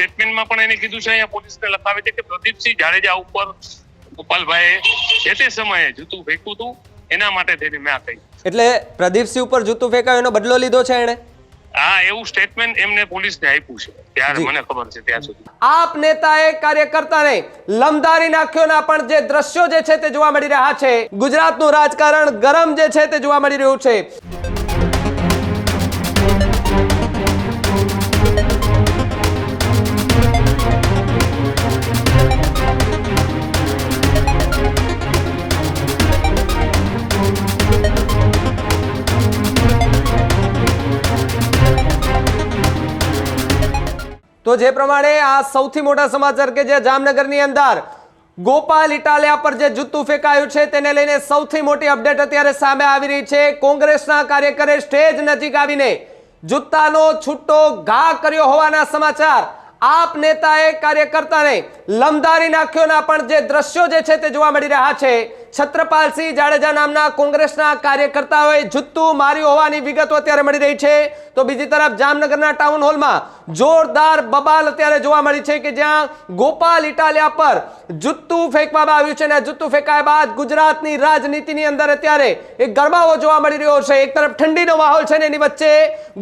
સ્ટેટમેન્ટમાં પણ એને કીધું છે, અહીંયા પોલીસને લખાવે છે કે પ્રદીપસિંહ જાડેજા ઉપર ગોપાલભાઈએ જે તે સમયે જૂતું ફેંક્યું હતું, એના માટે થઈને મેં આ કહ્યું. એટલે પ્રદીપસિંહ ઉપર જૂતું ફેંકાયું એનો બદલો લીધો છે એણે? હા, એવું સ્ટેટમેન્ટ એમને પોલીસને આપ્યું છે, ત્યારે મને ખબર છે ત્યાં સુધી. આપ નેતાએ કાર્યકર્તાને લમધારી નાખ્યોના પણ જે દ્રશ્યો જે છે તે જોવા મળી રહ્યા છે. ગુજરાતનું રાજકારણ ગરમ જે છે તે જોવા મળી રહ્યું છે. તો જે પ્રમાણે આ સૌથી મોટા સમાચાર કે જે જામનગરની અંદર ગોપાલ ઇટાલિયા પર જે જૂતું ફેંકાયું છે તેને લઈને સૌથી મોટી અપડેટ અત્યારે સામે આવી રહી છે. કોંગ્રેસના કાર્યકરે સ્ટેજ નજીક આવીને જૂતાનો છૂટો ઘા કર્યો હોવાના સમાચાર. આપ નેતાએ કાર્યકર્તાને લમધારી નાખ્યોના પણ જે દ્રશ્યો જે છે તે જોવા મળી રહ્યા છે. છત્રપાલસિંહ જાડેજા નામના કોંગ્રેસના કાર્યકર્તાઓએ જૂતું માર્યું હોવાની વિગતો અત્યારે મળી રહી છે. તો બીજી તરફ જામનગરના ટાઉન હોલમાં જોરદાર બબાલ અત્યારે જોવા મળી છે કે જ્યાં ગોપાલ ઇટાલિયા પર જૂતું ફેંકવામાં આવ્યું છે અને જૂતું ફેંકાયા બાદ ગુજરાતની રાજનીતિની અંદર અત્યારે એક ગરમાવો જોવા મળી રહ્યો છે. એક તરફ ઠંડીનો માહોલ છે ને એની વચ્ચે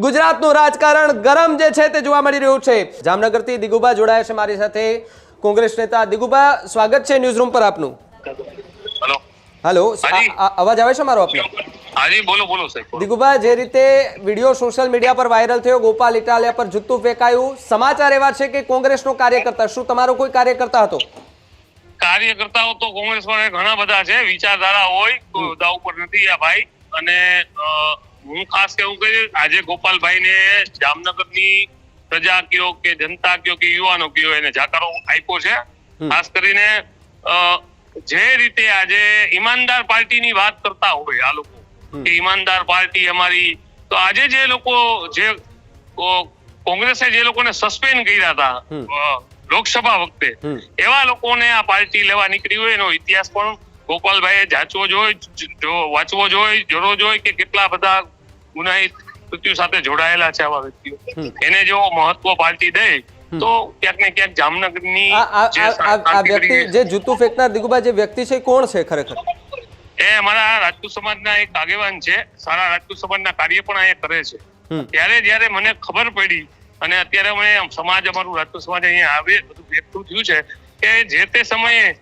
ગુજરાતનું રાજકારણ ગરમ જે છે તે જોવા મળી રહ્યું છે. જામનગરથી દિગુભા જોડાયા છે મારી સાથે, કોંગ્રેસ નેતા. દિગુભા, સ્વાગત છે ન્યૂઝ રૂમ પર આપનું. હેલો, અવાજ આવે છે મારો આપનો? હાજી, બોલો બોલો સાહેબ. દિગુભા, જે રીતે વિડીયો સોશિયલ મીડિયા પર વાયરલ થયો, ગોપાલ ઇટાલિયા પર જૂતું ફેંકાયું, સમાચાર એવા છે કે કોંગ્રેસનો કાર્યકર્તા, શું તમારો કોઈ કાર્યકર્તા હતો? કાર્યકર્તાઓ તો કોંગ્રેસમાં ઘણા બધા છે, વિચારધારા હોય તો હોદ્દા ઉપર નથી આ ભાઈ. અને હું ખાસ કેવું કે આજે ગોપાલભાઈને જામનગરની પ્રજા કયો કે જનતા કયો કે યુવાનો કયો એને જાકારો આપ્યો છે. ખાસ કરીને જે રીતે આજે ઈમાનદાર પાર્ટીની વાત કરતા હોય આ લોકો કે ઈમાનદાર પાર્ટી અમારી, તો આજે જે લોકો જે કોંગ્રેસે જે લોકોને સસ્પેન્ડ કર્યા હતા લોકસભા વખતે, એવા લોકોને આ પાર્ટી લેવા નીકળી હોય એનો ઇતિહાસ પણ ગોપાલભાઈએ જાંચવો જોઈએ, વાંચવો જોઈએ, જોવો જોઈએ કે કેટલા બધા ગુનાહિત કૃત્યો સાથે જોડાયેલા છે આવા વ્યક્તિઓ. એને જો મહત્વ પાર્ટી દે તો ક્યાંક ને ક્યાંક જામનગરની આ વ્યક્તિ જે જૂતું ફેંકનાર દિગુભા જે વ્યક્તિ છે કોણ છે ખરેખર? એ અમારા રાજપૂત સમાજના એક આગેવાન છે, સારા રાજપૂત સમાજના કાર્ય પણ અહીંયા કરે છે. ત્યારે જયારે મને ખબર પડી અને અત્યારે અમે સમાજ અમારું રાજપૂત સમાજ અહીંયા આવે બધું એકઠું થયું છે કે જે તે સમયે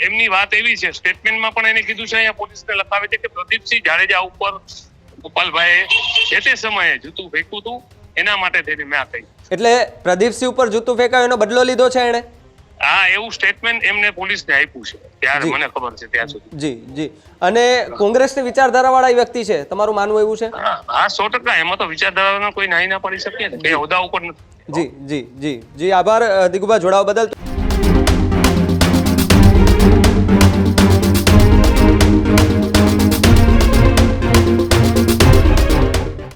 એમની વાત એવી છે, સ્ટેટમેન્ટમાં પણ એને કીધું છે, અહીંયા પોલીસને લખાવે છે કે પ્રદીપસિંહ જાડેજા ઉપર ગોપાલભાઈએ જે તે સમયે જૂતું ફેંક્યું હતું, એના માટે થઈને મેં આ કહ્યું. એટલે પ્રદીપસિંહ ઉપર જૂતું ફેંકાયું એનો બદલો લીધો છે એણે? હા, એવું સ્ટેટમેન્ટ એમને પોલીસને આપ્યું છે, ત્યારે મને ખબર છે ત્યાં સુધી. જી જી. અને કોંગ્રેસની વિચારધારા વાળા વ્યક્તિ છે, તમારું માનવું એવું છે? હા, 100%. એમાં તો વિચારધારાનો કોઈ નાઈ ના પાડી શકે ને, બે હોદ્દા ઉપર નથી. જી જી જી જી. આભાર દિગુભા જોડાવા બદલ.